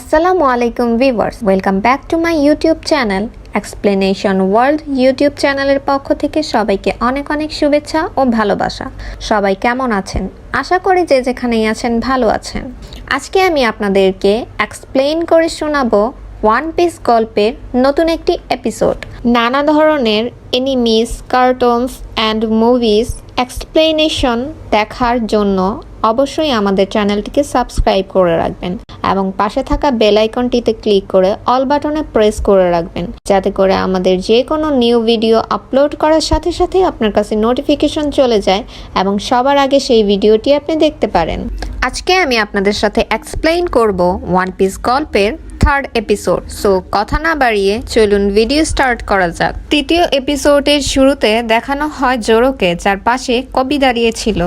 আসসালামু আলাইকুম viewers, welcome back to my YouTube channel explanation world YouTube চ্যানেলের পক্ষ থেকে সবাইকে অনেক অনেক শুভেচ্ছা ও ভালোবাসা। সবাই কেমন আছেন? আশা করি যে যেখানেই আছেন ভালো আছেন। আজকে আমি আপনাদেরকে এক্সপ্লেইন করে শোনাবো ওয়ান পিস গল্পের নতুন একটি এপিসোড। নানা ধরনের enemies, cartoons and movies explanation দেখার জন্য অবশ্যই আমাদের চ্যানেলটিকে সাবস্ক্রাইব করে রাখবেন এবং পাশে থাকা বেল আইকনটিতে ক্লিক করে অল বাটনে প্রেস করে রাখবেন, যাতে করে আমাদের যে কোনো নিউ ভিডিও আপলোড করার সাথে সাথে আপনার কাছে নোটিফিকেশন চলে যায় এবং সবার আগে সেই ভিডিওটি আপনি দেখতে পারেন। আজকে আমি আপনাদের সাথে এক্সপ্লেইন করব ওয়ান পিস গল্পের থার্ড এপিসোড। সো কথা না বাড়িয়ে চলুন ভিডিও স্টার্ট করা যাক। তৃতীয় এপিসোডের শুরুতে দেখানো হয় জোরোকে, যার পাশে কবি দাঁড়িয়েছিল,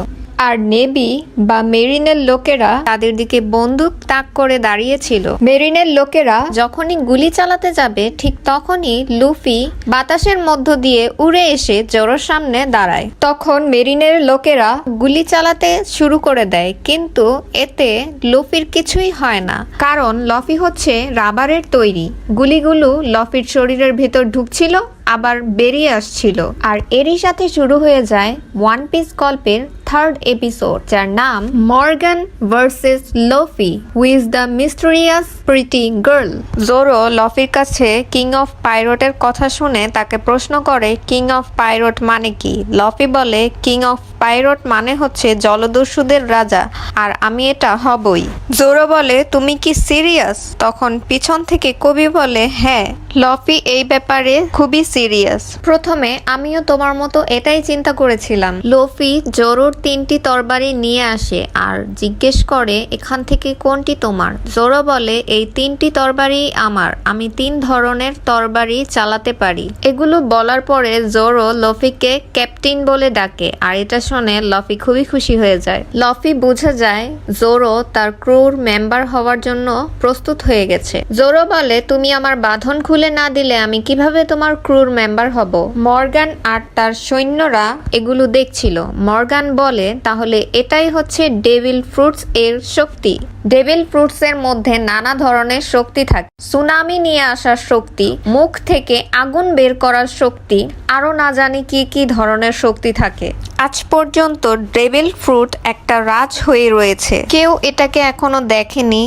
আর নেভি বা মেরিনের লোকেরা তাদের দিকে বন্দুক তাক করে দাঁড়িয়েছিল। মেরিনের লোকেরা যখনই গুলি চালাতে যাবে ঠিক তখনই লুফি বাতাসের মধ্য দিয়ে উড়ে এসে জোরোর সামনে দাঁড়ায়। তখন মেরিনের লোকেরা গুলি চালাতে শুরু করে দেয়, কিন্তু এতে লুফির কিছুই হয় না, কারণ লফি হচ্ছে রাবারের তৈরি। গুলিগুলো লফির শরীরের ভেতর ঢুকছিল আবার বেরিয়ে আসছিল, আর এরই সাথে শুরু হয়ে যায় ওয়ান পিস গল্পের থার্ড এপিসোড, যার নাম Morgan versus Luffy who is the mysterious pretty girl. Zoro লফির কাছে কিং অফ পাইরটের কথা শুনে তাকে প্রশ্ন করে কিং অফ পাইরট মানে কি। লফি বলে কিং অফ পাইরট মানে হচ্ছে জলদস্যুদের রাজা, আর আমি এটা হবই। জোরো বলে তুমি কি সিরিয়াস? তখন পিছন থেকে কবি বলে হ্যাঁ, লফি এই ব্যাপারে খুবই সিরিয়াস। প্রথমে আমিও তোমার মতো এটাই চিন্তা করেছিলাম। লফি জোরোর 3টি তরবারি নিয়ে আসে আর জিজ্ঞেস করে এখান থেকে কোনটি তোমার। জোরো বলে এই 3টি তরবারি আমার, আমি 3 ধরনের তরবারি চালাতে পারি। এগুলো বলার পরে জোরো লফিকে ক্যাপ্টেন বলে ডাকে, আর এটা শুনে লফি খুবই খুশি হয়ে যায়। লফি বুঝে যায় জোরো তার ক্রুর মেম্বার হওয়ার জন্য প্রস্তুত হয়ে গেছে। জোরো বলে তুমি আমার বাঁধন খুলে না দিলে আমি কিভাবে তোমার ক্রুর মেম্বার হব। মর্গান আর তার সৈন্যরা এগুলো দেখছিল। মর্গান বলে তাহলে এটাই হচ্ছে ডেভিল ফ্রুটস এর শক্তি। ডেভিল ফ্রুটস এর মধ্যে নানা ধরনের শক্তি থাকে, সুনামি নিয়ে আসার শক্তি, মুখ থেকে আগুন বের করার শক্তি, আরো না জানি কি কি ধরনের শক্তি থাকে। আজ পর্যন্ত ডেভিল ফ্রুট একটা রাজ হয়ে রয়েছে, কেউ এটাকে এখনো দেখেনি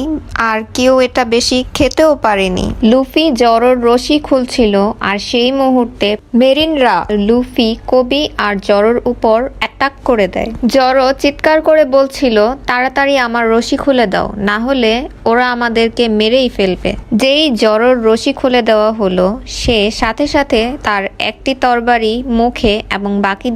আর কেউ এটা বেশি খেতেও পারেনি। লুফি জোরোর রশি খুলছিল, আর সেই মুহূর্তে মেরিনরা লুফি, কবি আর জোরোর উপর অ্যাটাক করে দেয়। জোরো চিৎকার করে বলছিল তাড়াতাড়ি আমার রশি খুলে দাও, না হলে ওরা আমাদেরকে মেরেই ফেলবে। যেই জোরোর রশি খুলে দেওয়া হলো, সে সাথে সাথে তার একটি তরবারি মুখে এবং বাকি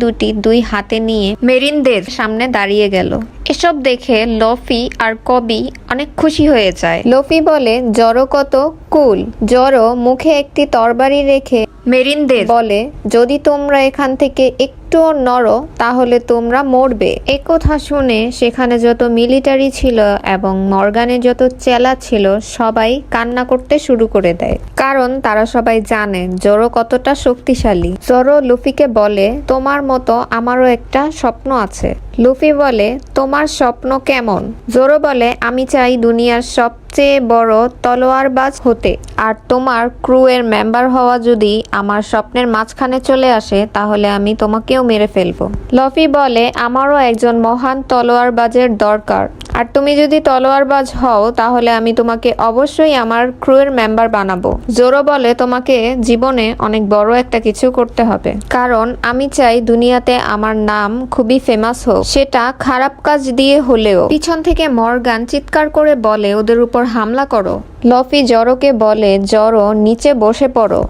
দুই হাতে নিয়ে মেরিনদের সামনে দাঁড়িয়ে গেল। এসব দেখে লফি আর কবি অনেক খুশি হয়ে যায়। লফি বলে জোরো কত কুল। জোরো মুখে একটি তরবারি রেখে মেরিনদের বলে যদি তোমরা এখান থেকে একটুও নড়ো তাহলে তোমরা মরবে। এই কথা শুনে সেখানে যত মিলিটারি ছিল এবং মর্গানের যত চেলা ছিল সবাই কান্না করতে শুরু করে দেয়, কারণ তারা সবাই জানে জোরো কতটা শক্তিশালী। জোরো লুফিকে বলে তোমার মতো আমারও একটা স্বপ্ন আছে। লুফি বলে তোমার স্বপ্ন কেমন? জোরো বলে আমি চাই দুনিয়ার সবচেয়ে বড় তলোয়ারবাজ হতে, আর তোমার ক্রু এর মেম্বার হওয়া যদি আমার স্বপ্নের মাঝখানে চলে আসে তাহলে আমি তোমাকেও মেরে ফেলবো। লফি বলে আমারও একজন মহান তলোয়ারবাজের দরকার, আর তুমি যদি তলোয়ারবাজ হও তাহলে আমি তোমাকে অবশ্যই আমার ক্রু এর মেম্বার বানাবো। জোরো বলে তোমাকে জীবনে অনেক বড় একটা কিছু করতে হবে, কারণ আমি চাই দুনিয়াতে আমার নাম খুবই ফেমাস হোক, সেটা খারাপ কাজ দিয়ে হলেও। পিছন থেকে মর্গান চিৎকার করে বলে ওদের উপর হামলা করো। লফি জোরোকে বলে জোরো নিচে বসে পড়ো,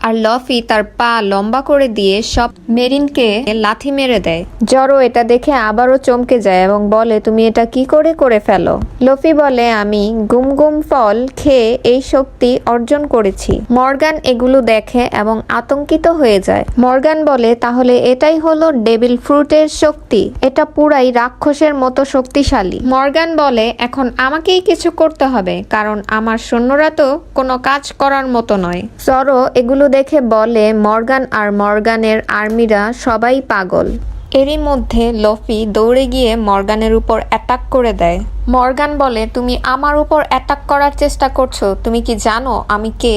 আর লফি তার পা লম্বা করে দিয়ে সব মেরিনকে লাথি মেরে দেয়। জোরো এটা দেখে আবারও চমকে যায় এবং বলে তুমি এটা কি করে ফেলো? লফি বলে আমি গুম গুম ফল খেয়ে এই শক্তি অর্জন করেছি। মর্গান এগুলো দেখে এবং আতঙ্কিত হয়ে যায়। মর্গান বলে তাহলে এটাই হলো ডেভিল ফ্রুটের শক্তি, এটা পুরাই রাক্ষসের মতো শক্তিশালী। মর্গান বলে এখন আমাকেই কিছু করতে হবে, কারণ আমার সৈন্যরা তো কোনো কাজ করার মতো নয়। জোরো এগুলো দেখে বলে মর্গান আর মর্গানের আর্মিরা সবাই পাগল। এরই মধ্যে লফি দৌড়ে গিয়ে মর্গানের উপর অ্যাটাক করে দেয়। মর্গান বলে, তুমি আমার উপর অ্যাটাক করার চেষ্টা করছো, তুমি কি জানো আমি কে?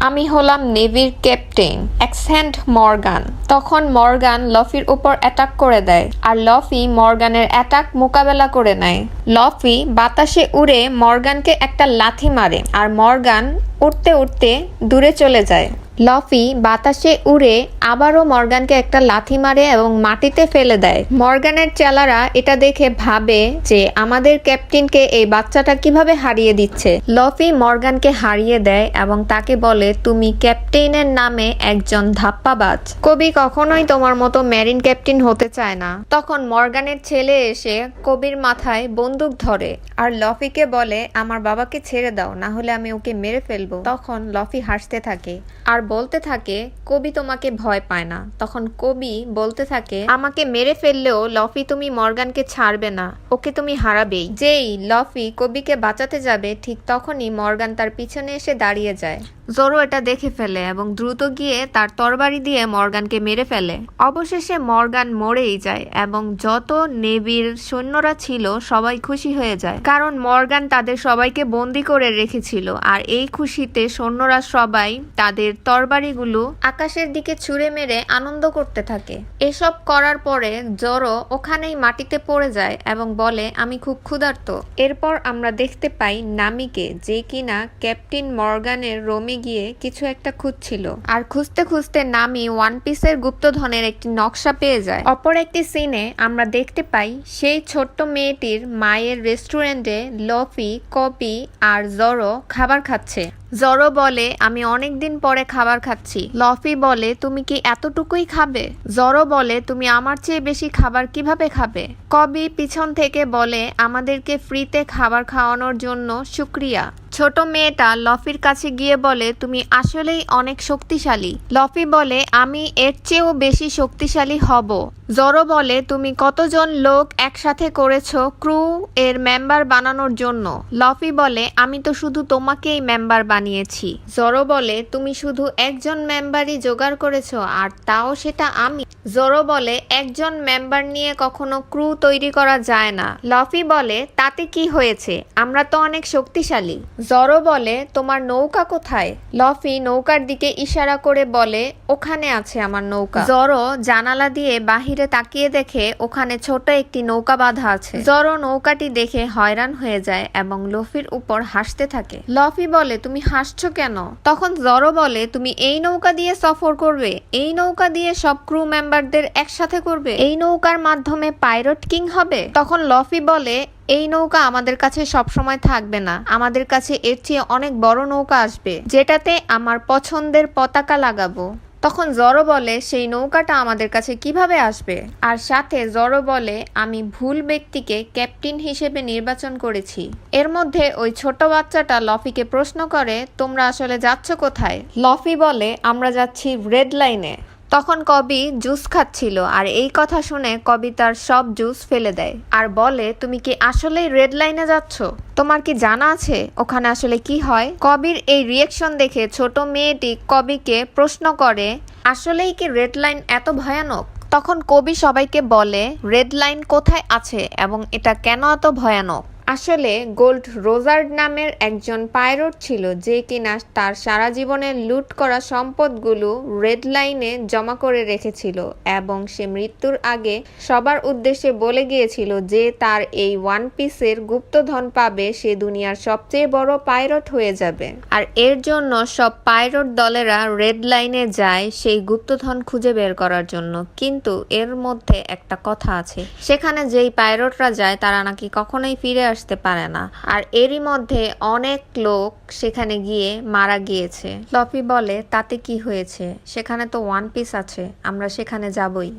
আমি হলাম নেভির ক্যাপ্টেন অ্যাকসেন্ট মর্গান। তখন মর্গান লফির উপর অ্যাটাক করে দেয় আর লফি মর্গানের অ্যাটাক মোকাবেলা করে নেয়। লফি বাতাসে উড়ে মর্গানকে একটা লাথি মারে আর মর্গান উড়তে উড়তে দূরে চলে যায়। লফি বাতাসে উড়ে আবারও মর্গানকে একটা লাথি মারে এবং মাটিতে ফেলে দেয়। মর্গানের চেলারা এটা দেখে ভাবে যে আমাদের ক্যাপ্টেনকে এই বাচ্চাটা কিভাবে হারিয়ে দিচ্ছে। লফি মর্গানকে হারিয়ে দেয় এবং তাকে বলে, তুমি ক্যাপ্টেনের নামে একজন ধাপ্পাবাজ। কবি কখনোই তোমার মতো মেরিন ক্যাপ্টেন হতে চায় না। তখন মর্গানের ছেলে এসে কবির মাথায় বন্দুক ধরে আর লফিকে বলে, আমার বাবাকে ছেড়ে দাও, না হলে আমি ওকে মেরে ফেলবো। তখন লফি হাসতে থাকে আর বলতে থাকে, কবি তোমাকে ভয় পায় না। তখন কবি বলতে থাকে, আমাকে মেরে ফেললেও লফি তুমি মর্গানকে ছাড়বে না, ওকে তুমি হারাবেই। যেই লফি কবিকে বাঁচাতে যাবে ঠিক তখনই মর্গান তার পিছনে এসে দাঁড়িয়ে যায়। জোরো এটা দেখে ফেলে এবং দ্রুত গিয়ে তার তরবারি দিয়ে মর্গানকে মেরে ফেলে। অবশেষে মর্গান মরেই যায় এবং যত নেভির সৈন্যরা ছিল সবাই খুশি হয়ে যায়, কারণ মর্গান তাদের সবাইকে বন্দি করে রেখেছিল। আর এই খুশিতে সৈন্যরা সবাই তাদের তরবারিগুলো আকাশের দিকে ছুঁড়ে মেরে আনন্দ করতে থাকে। এসব করার পরে জোরো ওখানেই মাটিতে পড়ে যায় এবং বলে, আমি খুব ক্ষুধার্ত। এরপর আমরা দেখতে পাই নামিকে, যে কিনা ক্যাপ্টেন মর্গানের রোমে গিয়ে কিছু একটা খুঁজছিল। আর খুঁজতে খুঁজতে নামি ওয়ান পিসের গুপ্তধনের একটি নকশা পেয়ে যায়। অপর একটি সিনে আমরা দেখতে পাই সেই ছোট্ট মেয়েটির মায়ের রেস্টুরেন্টে লফি, কপি আর জোরো খাবার খাচ্ছে। জোরো বলে, আমি অনেকদিন পরে খাবার খাচ্ছি। লফি বলে, তুমি কি এতটুকুই খাবে? জোরো বলে, তুমি আমার চেয়ে বেশি খাবার কিভাবে খাবে? কবি পিছন থেকে বলে, আমাদেরকে ফ্রিতে খাবার খাওয়ানোর জন্য শুক্রিয়া। ছোট মেয়েটা লফির কাছে গিয়ে বলে, তুমি আসলেই অনেক শক্তিশালী। লফি বলে, আমি এর চেয়েও বেশি শক্তিশালী হব। জোরো বলে, তুমি কতজন লোক একসাথে করেছো ক্রু এর মেম্বার বানানোর জন্য? লফি বলে, আমি তো শুধু তোমাকেই মেম্বার বানিয়েছি। জোরো বলে, তুমি শুধু একজন মেম্বারই জোগাড় করেছো, আর তাও সেটা আমি। জোরো বলে, একজন মেম্বার নিয়ে কখনো ক্রু তৈরি করা যায় না। লফি বলে, তাতে কি হয়েছে, আমরা তো অনেক শক্তিশালী। জোরো বলে, তোমার নৌকা কোথায়? লফি নৌকার দিকে ইশারা করে বলে, ওখানে আছে আমার নৌকা। জোরো জানালা দিয়ে বাহিরে তাকিয়ে দেখে ওখানে ছোট একটি নৌকা বাঁধা আছে। জোরো নৌকাটি দেখে হয়রান হয়ে যায় এবং লফির উপর হাসতে থাকে। লফি বলে, তুমি হাসছো কেন? তখন জোরো বলে, তুমি এই নৌকা দিয়ে সফর করবে? এই নৌকা দিয়ে সব ক্রু মেম্বারদের একসাথে করবে? এই নৌকার মাধ্যমে পাইরট কিং হবে? তখন লফি বলে, এই নৌকা আমাদের কাছে সবসময় থাকবে না, আমাদের কাছে এর চেয়ে অনেক বড় নৌকা আসবে, যেটাতে আমার পছন্দের পতাকা লাগাবো। তখন জোরো বলে, সেই নৌকাটা আমাদের কাছে কিভাবে আসবে? আর সাথে জোরো বলে, আমি ভুল ব্যক্তিকে ক্যাপ্টেন হিসেবে নির্বাচন করেছি। এর মধ্যে ওই ছোট বাচ্চাটা লফিকে প্রশ্ন করে, তোমরা আসলে যাচ্ছ কোথায়? লফি বলে, আমরা যাচ্ছি রেড লাইনে। তখন কবি জুস খাচ্ছিল আর এই কথা শুনে কবি তার সব জুস ফেলে দেয় আর বলে, তুমি কি আসলেই রেড লাইনে যাচ্ছ? তোমার কি জানা আছে ওখানে আসলে কি হয়? কবির এই রিয়েকশন দেখে ছোট মেয়েটি কবিকে প্রশ্ন করে, আসলেই কি রেড লাইন এত ভয়ানক? তখন কবি সবাইকে বলে, রেড লাইন কোথায় আছে এবং এটা কেন এত ভয়ানক। আসলে গোল্ড রোজার্ড নামের একজন পাইরট ছিল, যে কিনা তার সারা জীবনের লুট করা সম্পদগুলো রেড লাইনে জমা করে রেখেছিল এবং সে মৃত্যুর আগে সবার উদ্দেশ্যে বলে গিয়েছিল যে তার এই ওয়ান পিসের গুপ্তধন পাবে সে দুনিয়ার সবচেয়ে বড় পাইরট হয়ে যাবে। আর এর জন্য সব পাইরট দলেরা রেড লাইনে যায় সেই গুপ্তধন খুঁজে বের করার জন্য। কিন্তু এর মধ্যে একটা কথা আছে, সেখানে যেই পাইরটরা যায় তারা নাকি কখনোই ফিরে আসতে পারে না। আর এরই মধ্যে অনেক লোক সেখানে গিয়ে মারা গিয়েছে। লফি বলে, তাতে কি হয়েছে, সেখানে তো ওয়ান পিস আছে, আমরা সেখানে যাবই।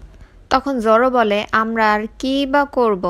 তখন জোরো বলে, আমরা আর কি বা করব?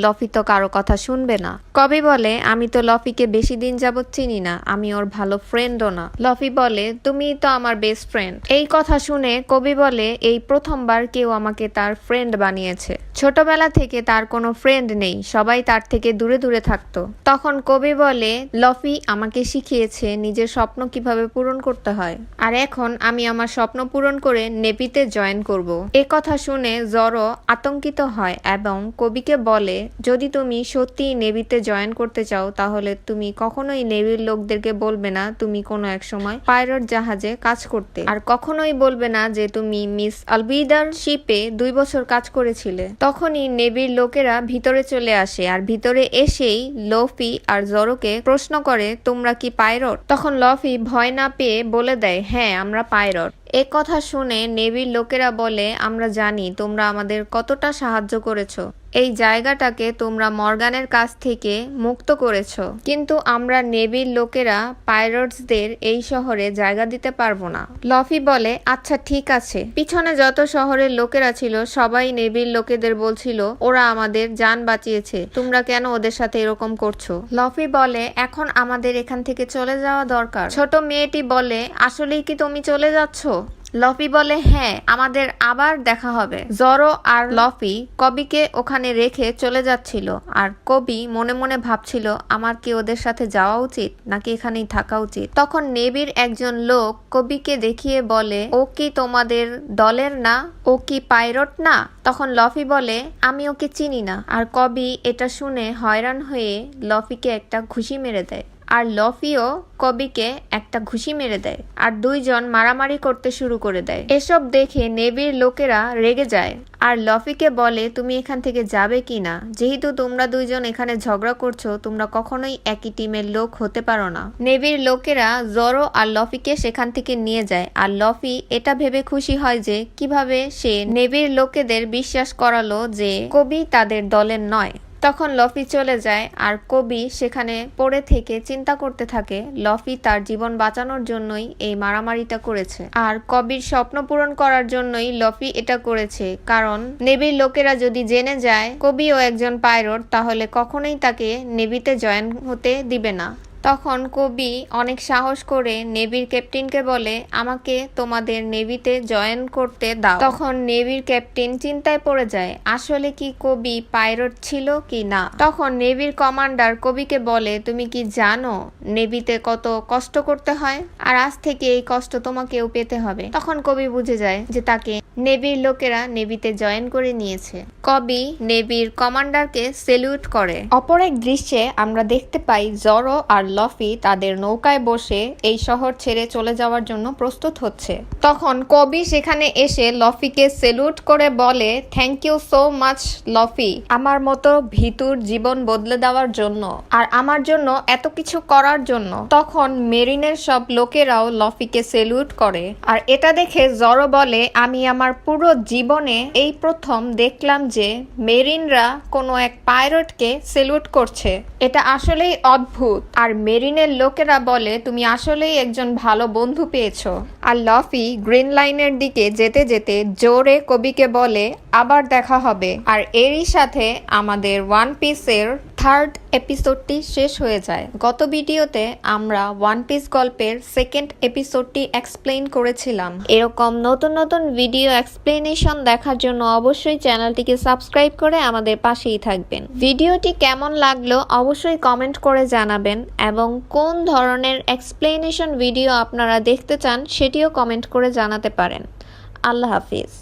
লফি তো কারো কথা শুনবে না। কবি বলে আমি তো লফিকে বেশি দিন যাবত চিনি না, আমি ওর ভালো ফ্রেন্ডও না। লফি বলে তুমি তো আমার বেস্ট ফ্রেন্ড। এই কথা শুনে কবি বলে এই প্রথমবার কেউ আমাকে তার ফ্রেন্ড বানিয়েছে। ছোটবেলা থেকে তার কোনো ফ্রেন্ড নেই, সবাই তার থেকে দূরে দূরে থাকতো। তখন কবি বলে লফি আমাকে শিখিয়েছে নিজের স্বপ্ন কিভাবে পূরণ করতে হয়, আর এখন আমি আমার স্বপ্ন পূরণ করে নেভিতে জয়েন করব। এ কথা শুনে জরো আতঙ্কিত হয় এবং কবিকে বলে যদি তুমি সত্যিই নেভিতে জয়েন করতে চাও তাহলে তুমি কখনোই নেভির লোকদেরকে বলবে না তুমি কোনো এক সময় পাইরেট জাহাজে কাজ করতে, আর কখনোই বলবে না যে তুমি মিস আলবিদার শিপে 2 বছর কাজ করেছিলে। তখনই নেভির লোকেরা ভিতরে চলে আসে, আর ভিতরে এসেই লফি আর জরোকে প্রশ্ন করে তোমরা কি পাইরট? তখন লফি ভয় না পেয়ে বলে দেয় হ্যাঁ আমরা পাইরট। এ কথা শুনে নেভির লোকেরা বলে আমরা জানি তোমরা আমাদের কতটা সাহায্য করেছো, এই জায়গাটাকে তোমরা মর্গানের কাছ থেকে মুক্ত করেছো, কিন্তু আমরা নেভির লোকেরা পাইরেটসদের এই শহরে জায়গা দিতে পারবো না। লফি বলে আচ্ছা ঠিক আছে। পিছনে যত শহরের লোকেরা ছিল সবাই নেভির লোকেদের বলছিল ওরা আমাদের জান বাঁচিয়েছে, তোমরা কেন ওদের সাথে এরকম করছো? লফি বলে এখন আমাদের এখান থেকে চলে যাওয়া দরকার। ছোট মেয়েটি বলে আসলেই কি তুমি চলে যাচ্ছ? লফি বলে হ্যাঁ আমাদের আবার দেখা হবে। জরো আর লফি কবিকে ওখানে রেখে চলে যাচ্ছিল, আর কবি মনে মনে ভাবছিল আমার কি ওদের সাথে যাওয়া উচিত নাকি এখানেই থাকা উচিত। তখন নেভির একজন লোক কবিকে দেখিয়ে বলে ও কি তোমাদের দলের না, ও কি পাইরট না? তখন লফি বলে আমি ওকে চিনি না, আর কবি এটা শুনে হয়রান হয়ে লফিকে একটা ঘুষি মেরে দেয়, আর লফিও কবিকে একটা ঘুষি মেরে দেয়, আর দুইজন মারামারি করতে শুরু করে দেয়। এসব দেখে নেভির লোকেরা রেগে যায় আর লফিকে বলে তুমি এখান থেকে যাবে কি না, যেহেতু তোমরা দুইজন এখানে ঝগড়া করছো তোমরা কখনোই একই টিমের লোক হতে পারো না। নেভির লোকেরা জরো আর লফিকে সেখান থেকে নিয়ে যায়, আর লফি এটা ভেবে খুশি হয় যে কিভাবে সে নেভির লোকেদের বিশ্বাস করালো যে কবি তাদের দলের নয়। তখন লফি চলে যায় আর কবি সেখানে পড়ে থেকে চিন্তা করতে থাকে লফি তার জীবন বাঁচানোর জন্যই এই মারামারিটা করেছে, আর কবির স্বপ্ন পূরণ করার জন্যই লফি এটা করেছে, কারণ নেভির লোকেরা যদি জেনে যায় কবিও একজন পাইরট তাহলে কখনোই তাকে নেভিতে জয়েন হতে দিবে না। তখন কবি অনেক সাহস করে নেভির ক্যাপ্টেনকে বলে আমাকে তোমাদের নেভিতে জয়েন করতে দাও। তখন নেভির ক্যাপ্টেন চিন্তায় পড়ে যায় আসলে কি কবি পাইরট ছিল কি না। তখন নেভির কমান্ডার কবিকে বলে তুমি কি জানো নেভিতে কত কষ্ট করতে হয়, আর আজ থেকে এই কষ্ট তোমাকেও পেতে হবে। তখন কবি বুঝে যায় যে তাকে নেভির লোকেরা নেভিতে জয়েন করে নিয়েছে। কবি নেভির কমান্ডারকে সেলুট করে। অপর এক দৃশ্যে আমরা দেখতে পাই জরো আর লফি তাদের নৌকায় বসে এই শহর ছেড়ে চলে যাওয়ার জন্য প্রস্তুত হচ্ছে। তখন কবি সেখানে এসে লফিকে সেলুট করে বলে থ্যাংক ইউ সো মাচ লফি, আমার মতো ভিতুর জীবন বদলে দেওয়ার জন্য আর আমার জন্য এত কিছু করার জন্য। তখন মেরিনের সব লোকেরাও লফিকে সেলুট করে, আর এটা দেখে জরো বলে আমি আমার পুরো জীবনে এই প্রথম দেখলাম যে মেরিনরা কোনো এক পাইরটকে সেলুট করছে, এটা আসলেই অদ্ভুত। আর মেরিনের লোকেরা বলে তুমি আসলেই একজন ভালো বন্ধু পেয়েছো। আর লফি গ্রিন লাইনের দিকে যেতে যেতে জোরে কবিকে বলে আবার দেখা হবে। আর এরই সাথে আমাদের ওয়ান পিসের 3rd এপিসোডটি শেষ হয়ে যায়। গত ভিডিওতে আমরা ওয়ান পিস গল্পের 2nd এপিসোডটি এক্সপ্লেইন করেছিলাম। এরকম নতুন নতুন ভিডিও এক্সপ্লেনেশন দেখার জন্য অবশ্যই চ্যানেলটিকে সাবস্ক্রাইব করে আমাদের পাশেই থাকবেন। ভিডিওটি কেমন লাগলো অবশ্যই কমেন্ট করে জানাবেন, এবং কোন ধরনের এক্সপ্লেনেশন ভিডিও আপনারা দেখতে চান সেটিও কমেন্ট করে জানাতে পারেন। আল্লাহ হাফিজ।